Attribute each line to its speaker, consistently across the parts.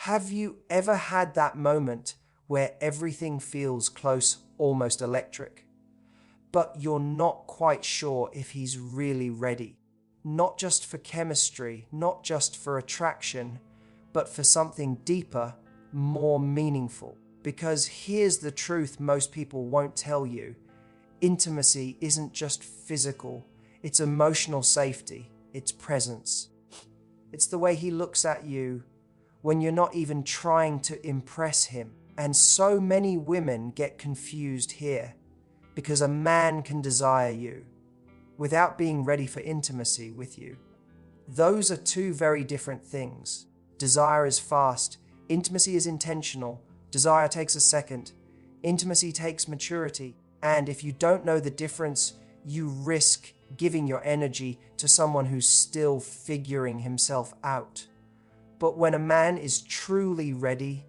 Speaker 1: Have you ever had that moment where everything feels close, almost electric, but you're not quite sure if he's really ready? Not just for chemistry, not just for attraction, but for something deeper, more meaningful. Because here's the truth most people won't tell you. Intimacy isn't just physical, it's emotional safety, it's presence. It's the way he looks at you when you're not even trying to impress him. And so many women get confused here, because a man can desire you without being ready for intimacy with you. Those are two very different things. Desire is fast, intimacy is intentional. Desire takes a second. Intimacy takes maturity. And if you don't know the difference, you risk giving your energy to someone who's still figuring himself out. But when a man is truly ready,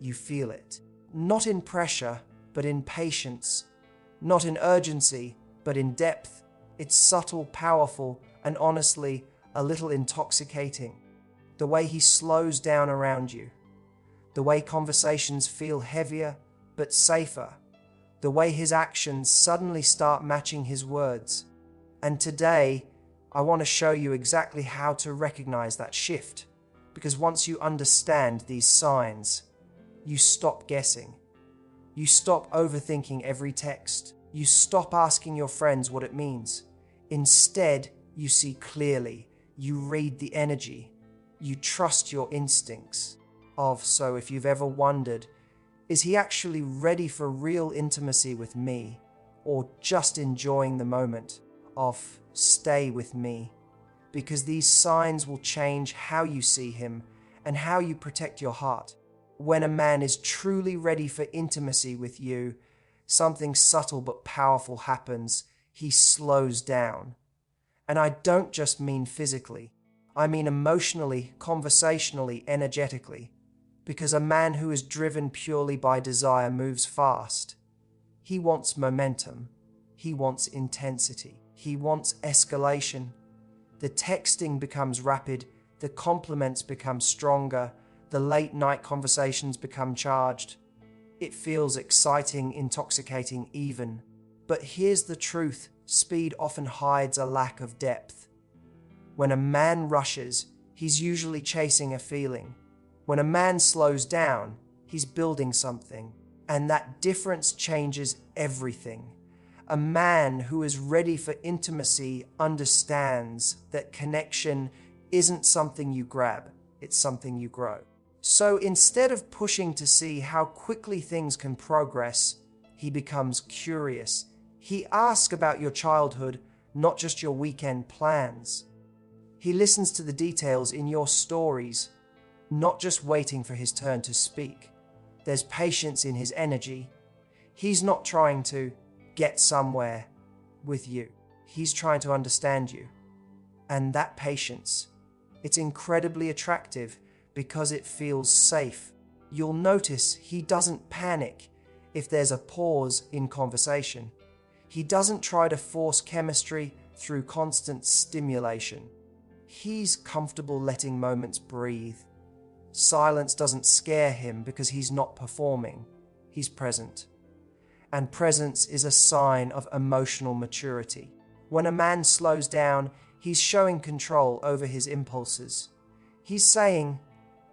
Speaker 1: you feel it. Not in pressure, but in patience. Not in urgency, but in depth. It's subtle, powerful, and honestly, a little intoxicating. The way he slows down around you. The way conversations feel heavier, but safer. The way his actions suddenly start matching his words. And today, I want to show you exactly how to recognize that shift. Because once you understand these signs, you stop guessing. You stop overthinking every text. You stop asking your friends what it means. Instead, you see clearly. You read the energy. You trust your instincts. So if you've ever wondered, is he actually ready for real intimacy with me, or just enjoying the moment? Stay with me, because these signs will change how you see him and how you protect your heart. When a man is truly ready for intimacy with you, something subtle but powerful happens. He slows down. And I don't just mean physically. I mean emotionally, conversationally, energetically. Because a man who is driven purely by desire moves fast. He wants momentum. He wants intensity. He wants escalation. The texting becomes rapid. The compliments become stronger. The late night conversations become charged. It feels exciting, intoxicating even. But here's the truth. Speed often hides a lack of depth. When a man rushes, he's usually chasing a feeling. When a man slows down, he's building something. And that difference changes everything. A man who is ready for intimacy understands that connection isn't something you grab, it's something you grow. So instead of pushing to see how quickly things can progress, he becomes curious. He asks about your childhood, not just your weekend plans. He listens to the details in your stories, not just waiting for his turn to speak. There's patience in his energy. He's not trying to get somewhere with you. He's trying to understand you. And that patience, it's incredibly attractive because it feels safe. You'll notice he doesn't panic if there's a pause in conversation. He doesn't try to force chemistry through constant stimulation. He's comfortable letting moments breathe. Silence doesn't scare him because he's not performing. He's present. And presence is a sign of emotional maturity. When a man slows down, he's showing control over his impulses. He's saying,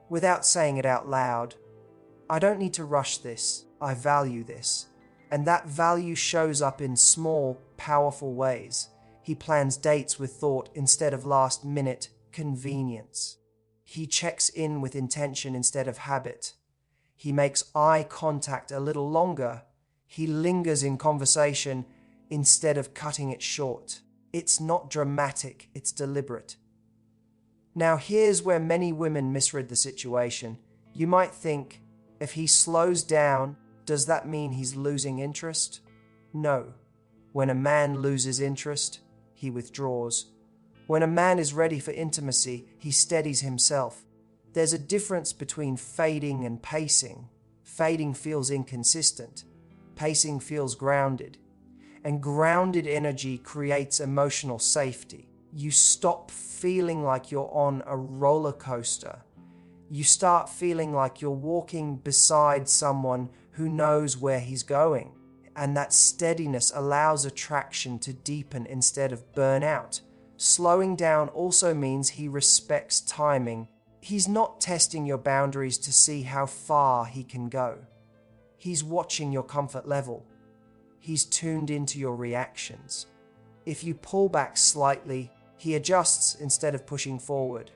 Speaker 1: without saying it out loud, I don't need to rush this. I value this. And that value shows up in small, powerful ways. He plans dates with thought instead of last-minute convenience. He checks in with intention instead of habit. He makes eye contact a little longer. He lingers in conversation instead of cutting it short. It's not dramatic, it's deliberate. Now here's where many women misread the situation. You might think, if he slows down, does that mean he's losing interest? No. When a man loses interest, he withdraws. When a man is ready for intimacy, he steadies himself. There's a difference between fading and pacing. Fading feels inconsistent. Pacing feels grounded. And grounded energy creates emotional safety. You stop feeling like you're on a roller coaster. You start feeling like you're walking beside someone who knows where he's going. And that steadiness allows attraction to deepen instead of burn out. Slowing down also means he respects timing. He's not testing your boundaries to see how far he can go. He's watching your comfort level. He's tuned into your reactions. If you pull back slightly, he adjusts instead of pushing forward.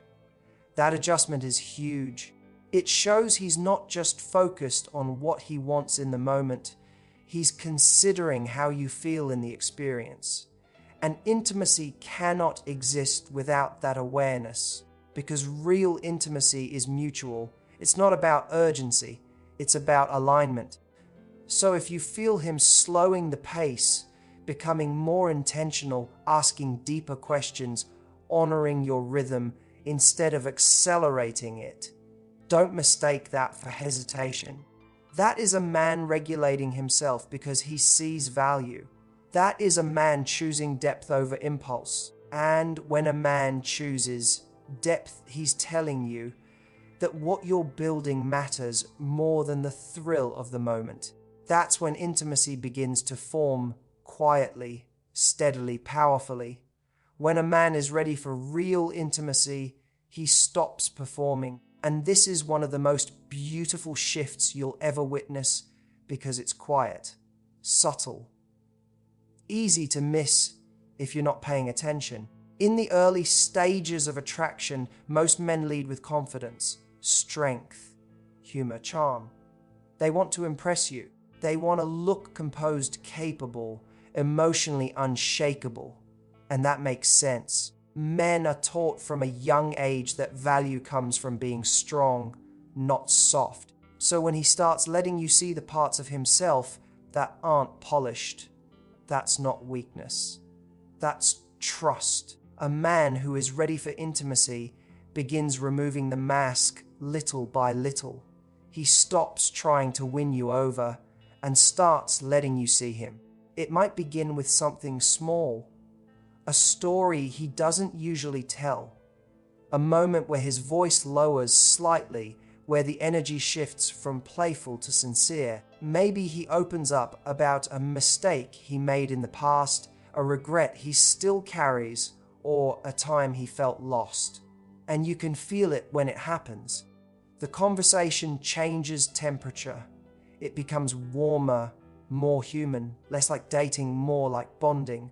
Speaker 1: That adjustment is huge. It shows he's not just focused on what he wants in the moment. He's considering how you feel in the experience. And intimacy cannot exist without that awareness, because real intimacy is mutual. It's not about urgency, it's about alignment. So if you feel him slowing the pace, becoming more intentional, asking deeper questions, honoring your rhythm instead of accelerating it, don't mistake that for hesitation. That is a man regulating himself because he sees value. That is a man choosing depth over impulse. And when a man chooses depth, he's telling you that what you're building matters more than the thrill of the moment. That's when intimacy begins to form quietly, steadily, powerfully. When a man is ready for real intimacy, he stops performing. And this is one of the most beautiful shifts you'll ever witness because it's quiet, subtle, easy to miss if you're not paying attention. In the early stages of attraction, most men lead with confidence, strength, humor, charm. They want to impress you. They want to look composed, capable, emotionally unshakable. And that makes sense. Men are taught from a young age that value comes from being strong, not soft. So when he starts letting you see the parts of himself that aren't polished, that's not weakness. That's trust. A man who is ready for intimacy begins removing the mask little by little. He stops trying to win you over and starts letting you see him. It might begin with something small, a story he doesn't usually tell, a moment where his voice lowers slightly, where the energy shifts from playful to sincere. Maybe he opens up about a mistake he made in the past, a regret he still carries, or a time he felt lost. And you can feel it when it happens. The conversation changes temperature. It becomes warmer, more human, less like dating, more like bonding.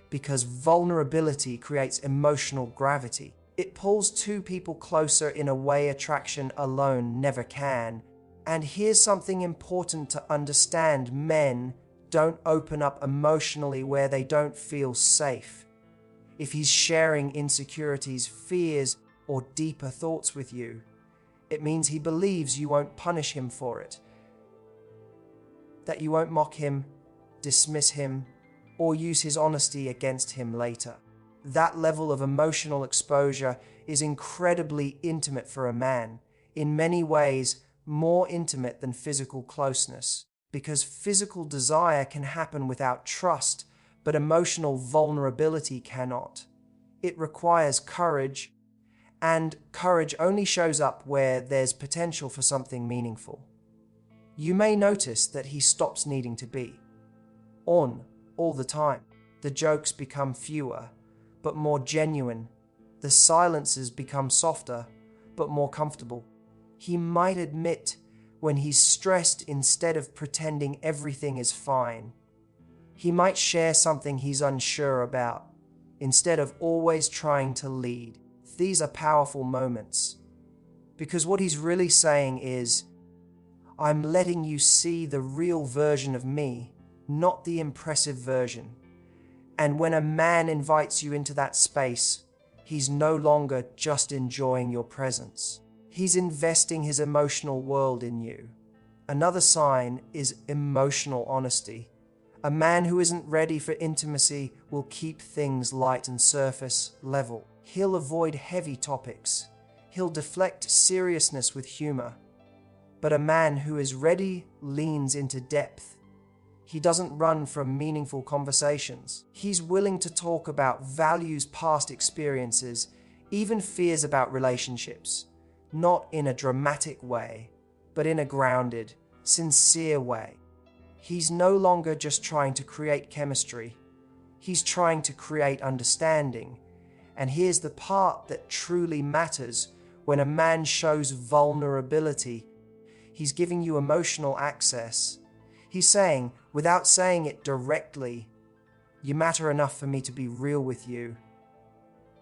Speaker 1: Because vulnerability creates emotional gravity. It pulls two people closer in a way attraction alone never can. And here's something important to understand. Men don't open up emotionally where they don't feel safe. If he's sharing insecurities, fears, or deeper thoughts with you, it means he believes you won't punish him for it. That you won't mock him, dismiss him, or use his honesty against him later. That level of emotional exposure is incredibly intimate for a man, in many ways more intimate than physical closeness, because physical desire can happen without trust, but emotional vulnerability cannot. It requires courage, and courage only shows up where there's potential for something meaningful. You may notice that he stops needing to be on all the time. The jokes become fewer, but more genuine. The silences become softer, but more comfortable. He might admit when he's stressed instead of pretending everything is fine. He might share something he's unsure about, instead of always trying to lead. These are powerful moments, because what he's really saying is, I'm letting you see the real version of me, not the impressive version. And when a man invites you into that space, he's no longer just enjoying your presence. He's investing his emotional world in you. Another sign is emotional honesty. A man who isn't ready for intimacy will keep things light and surface level. He'll avoid heavy topics. He'll deflect seriousness with humor. But a man who is ready leans into depth. He doesn't run from meaningful conversations. He's willing to talk about values, past experiences, even fears about relationships. not in a dramatic way, but in a grounded, sincere way. He's no longer just trying to create chemistry. He's trying to create understanding. And here's the part that truly matters. When a man shows vulnerability, he's giving you emotional access. He's saying, without saying it directly, "You matter enough for me to be real with you."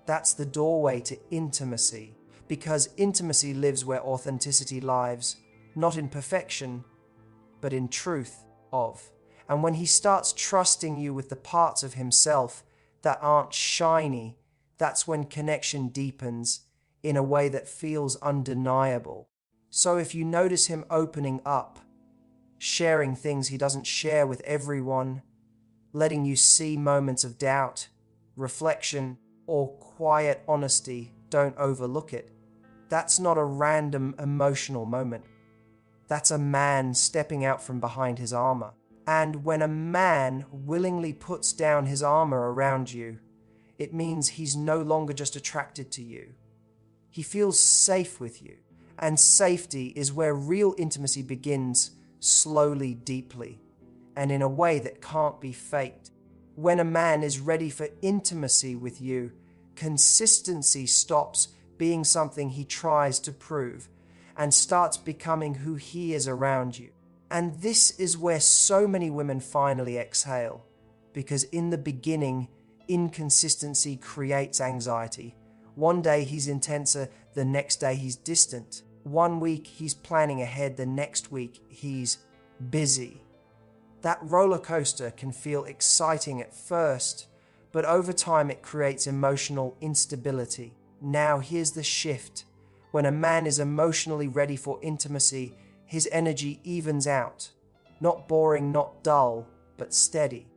Speaker 1: That's the doorway to intimacy, because intimacy lives where authenticity lives, not in perfection, but in truth of. And when he starts trusting you with the parts of himself that aren't shiny, that's when connection deepens in a way that feels undeniable. So if you notice him opening up, sharing things he doesn't share with everyone, letting you see moments of doubt, reflection, or quiet honesty, don't overlook it. That's not a random emotional moment. That's a man stepping out from behind his armor. And when a man willingly puts down his armor around you, it means he's no longer just attracted to you. He feels safe with you. And safety is where real intimacy begins, slowly, deeply, and in a way that can't be faked. When a man is ready for intimacy with you, consistency stops being something he tries to prove and starts becoming who he is around you. And this is where so many women finally exhale, because in the beginning, inconsistency creates anxiety. One day he's intenser, the next day he's distant. One week he's planning ahead, the next week he's busy. That roller coaster can feel exciting at first, but over time it creates emotional instability. Now here's the shift. When a man is emotionally ready for intimacy, his energy evens out. Not boring, not dull, but steady.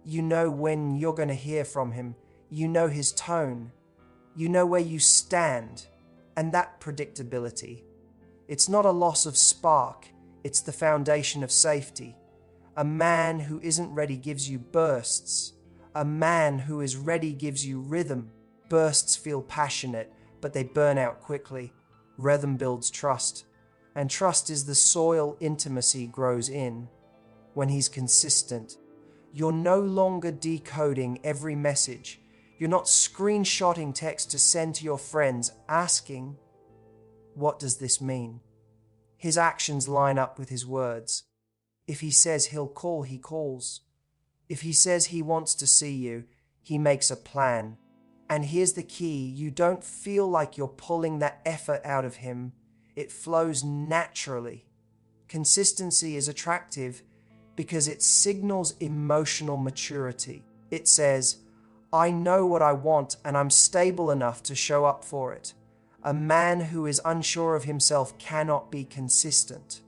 Speaker 1: You know when you're going to hear from him. You know his tone. You know where you stand. And that predictability. It's not a loss of spark. It's the foundation of safety. A man who isn't ready gives you bursts. A man who is ready gives you rhythm. Bursts feel passionate, but they burn out quickly. Rhythm builds trust. And trust is the soil intimacy grows in. When he's consistent, you're no longer decoding every message. You're not screenshotting text to send to your friends asking, "What does this mean?" His actions line up with his words. If he says he'll call, he calls. If he says he wants to see you, he makes a plan. And here's the key, you don't feel like you're pulling that effort out of him. It flows naturally. Consistency is attractive because it signals emotional maturity. It says, "I know what I want and I'm stable enough to show up for it." A man who is unsure of himself cannot be consistent.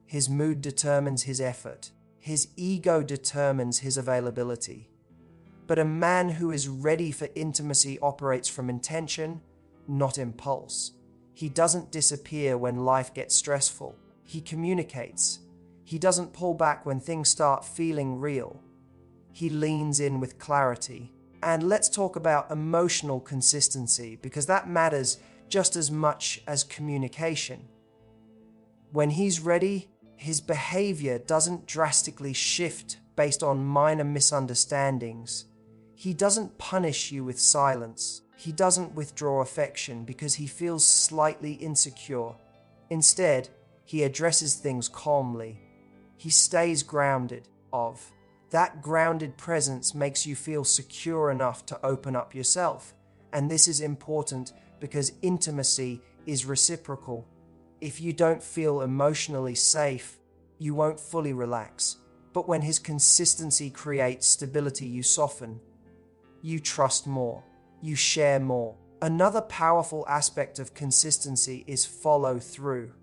Speaker 1: His mood determines his effort. His ego determines his availability. But a man who is ready for intimacy operates from intention, not impulse. He doesn't disappear when life gets stressful. He communicates. He doesn't pull back when things start feeling real. He leans in with clarity. And let's talk about emotional consistency, because that matters just as much as communication. When he's ready, his behavior doesn't drastically shift based on minor misunderstandings. He doesn't punish you with silence. He doesn't withdraw affection because he feels slightly insecure. Instead, he addresses things calmly. He stays grounded. That grounded presence makes you feel secure enough to open up yourself. And this is important because intimacy is reciprocal. If you don't feel emotionally safe, you won't fully relax. But when his consistency creates stability, you soften. You trust more. You share more. Another powerful aspect of consistency is follow through.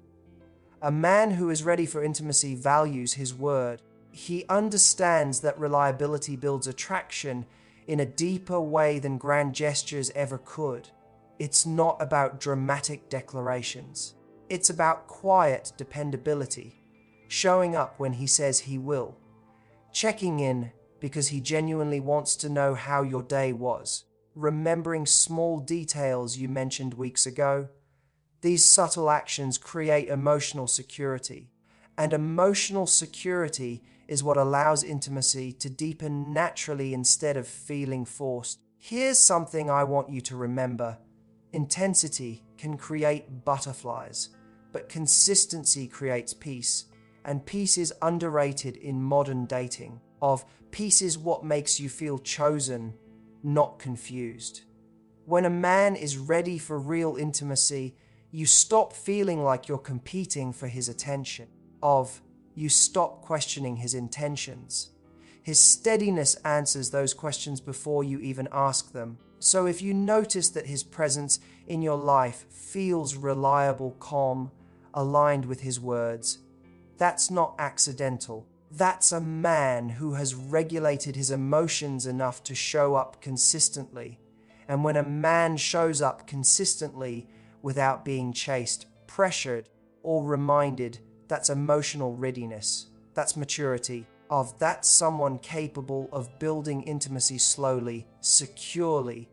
Speaker 1: A man who is ready for intimacy values his word. He understands that reliability builds attraction in a deeper way than grand gestures ever could. It's not about dramatic declarations. It's about quiet dependability, showing up when he says he will, checking in because he genuinely wants to know how your day was, remembering small details you mentioned weeks ago, These subtle actions create emotional security, and emotional security is what allows intimacy to deepen naturally instead of feeling forced. Here's something I want you to remember. Intensity can create butterflies, but consistency creates peace, and peace is underrated in modern dating. Peace is what makes you feel chosen, not confused. When a man is ready for real intimacy, you stop feeling like you're competing for his attention. You stop questioning his intentions. His steadiness answers those questions before you even ask them. So if you notice that his presence in your life feels reliable, calm, aligned with his words, that's not accidental. That's a man who has regulated his emotions enough to show up consistently. And when a man shows up consistently without being chased, pressured, or reminded, that's emotional readiness. That's maturity. That's someone capable of building intimacy slowly, securely,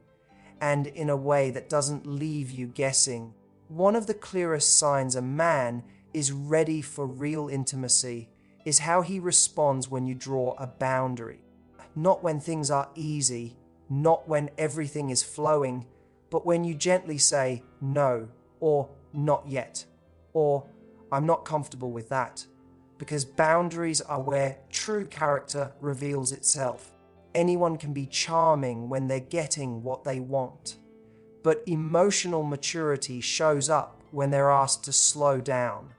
Speaker 1: and in a way that doesn't leave you guessing. One of the clearest signs a man is ready for real intimacy is how he responds when you draw a boundary. Not when things are easy, not when everything is flowing, but when you gently say no, or not yet, or I'm not comfortable with that. Because boundaries are where true character reveals itself. Anyone can be charming when they're getting what they want, but emotional maturity shows up when they're asked to slow down.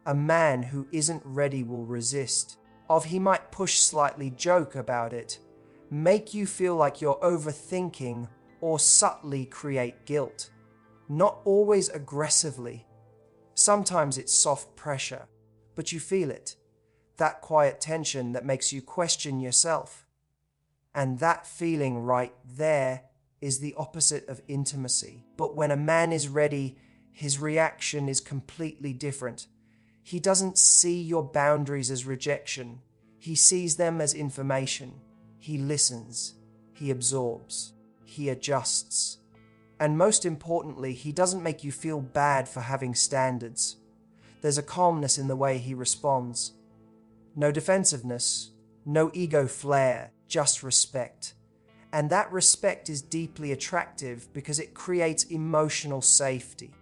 Speaker 1: A man who isn't ready will resist. He might push slightly, joke about it, make you feel like you're overthinking, or subtly create guilt. Not always aggressively. Sometimes it's soft pressure, but you feel it. That quiet tension that makes you question yourself. And that feeling right there is the opposite of intimacy. But when a man is ready, his reaction is completely different. He doesn't see your boundaries as rejection. He sees them as information. He listens. He absorbs. He adjusts. And most importantly, he doesn't make you feel bad for having standards. There's a calmness in the way he responds. No defensiveness, no ego flare, just respect. And that respect is deeply attractive because it creates emotional safety.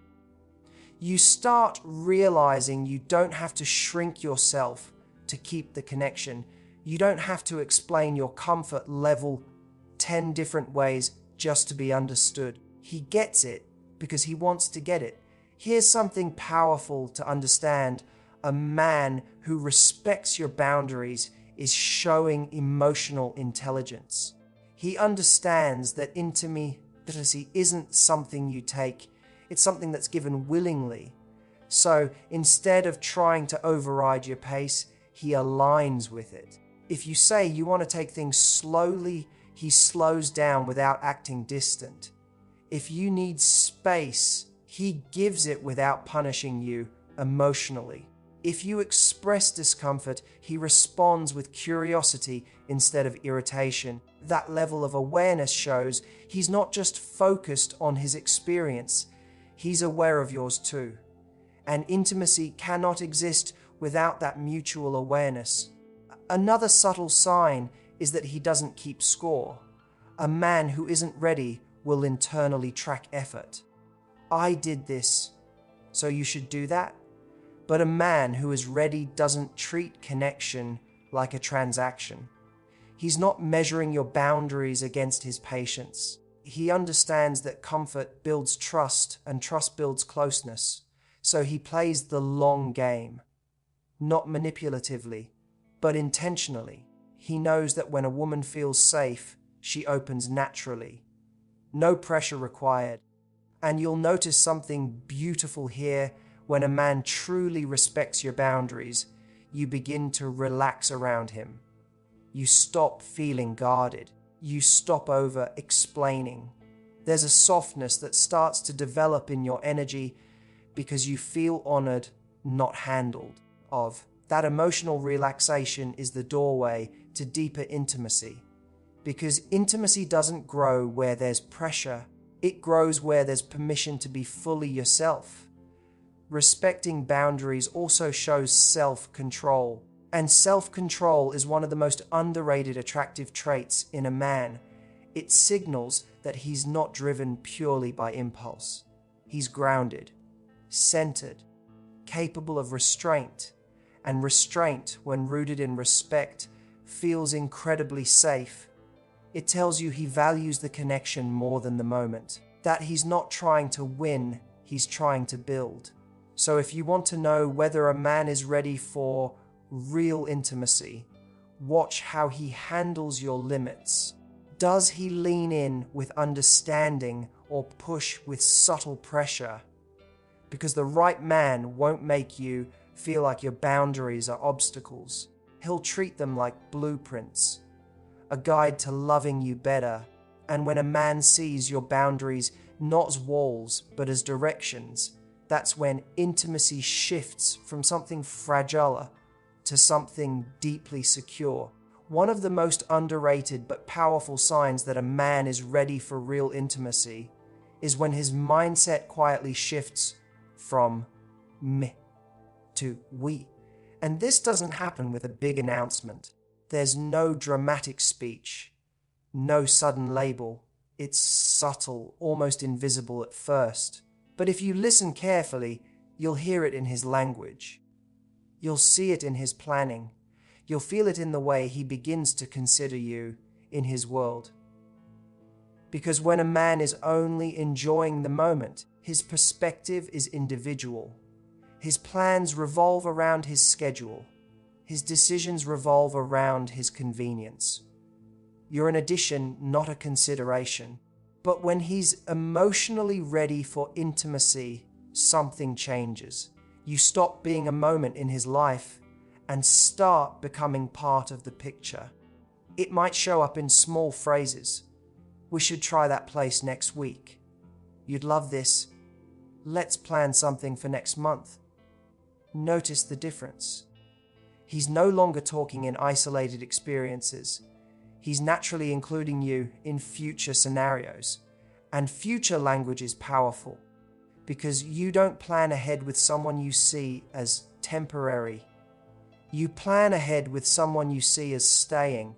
Speaker 1: You start realizing you don't have to shrink yourself to keep the connection. You don't have to explain your comfort level 10 different ways just to be understood. He gets it because he wants to get it. Here's something powerful to understand. A man who respects your boundaries is showing emotional intelligence. He understands that intimacy isn't something you take, it's something that's given willingly. So instead of trying to override your pace, he aligns with it. If you say you want to take things slowly, he slows down without acting distant. If you need space, he gives it without punishing you emotionally. If you express discomfort, he responds with curiosity instead of irritation. That level of awareness shows he's not just focused on his experience, he's aware of yours too. And intimacy cannot exist without that mutual awareness. Another subtle sign is that he doesn't keep score. A man who isn't ready will internally track effort. I did this, so you should do that. But a man who is ready doesn't treat connection like a transaction. He's not measuring your boundaries against his patience. He understands that comfort builds trust and trust builds closeness. So he plays the long game, not manipulatively, but intentionally. He knows that when a woman feels safe, she opens naturally. No pressure required. And you'll notice something beautiful here. When a man truly respects your boundaries, you begin to relax around him. You stop feeling guarded. You stop over-explaining. There's a softness that starts to develop in your energy because you feel honored, not handled. That emotional relaxation is the doorway to deeper intimacy. Because intimacy doesn't grow where there's pressure. It grows where there's permission to be fully yourself. Respecting boundaries also shows self-control. And self-control is one of the most underrated attractive traits in a man. It signals that he's not driven purely by impulse. He's grounded, centered, capable of restraint. And restraint, when rooted in respect, feels incredibly safe. It tells you he values the connection more than the moment. That he's not trying to win, he's trying to build. So if you want to know whether a man is ready for real intimacy, watch how he handles your limits. Does he lean in with understanding or push with subtle pressure? Because the right man won't make you feel like your boundaries are obstacles. He'll treat them like blueprints, a guide to loving you better. And when a man sees your boundaries not as walls but as directions, that's when intimacy shifts from something fragile to something deeply secure. One of the most underrated but powerful signs that a man is ready for real intimacy is when his mindset quietly shifts from me to we. And this doesn't happen with a big announcement. There's no dramatic speech, no sudden label. It's subtle, almost invisible at first. But if you listen carefully, you'll hear it in his language. You'll see it in his planning. You'll feel it in the way he begins to consider you in his world. Because when a man is only enjoying the moment, his perspective is individual. His plans revolve around his schedule. His decisions revolve around his convenience. You're an addition, not a consideration. But when he's emotionally ready for intimacy, something changes. You stop being a moment in his life and start becoming part of the picture. It might show up in small phrases. We should try that place next week. You'd love this. Let's plan something for next month. Notice the difference. He's no longer talking in isolated experiences. He's naturally including you in future scenarios. And future language is powerful because you don't plan ahead with someone you see as temporary. You plan ahead with someone you see as staying.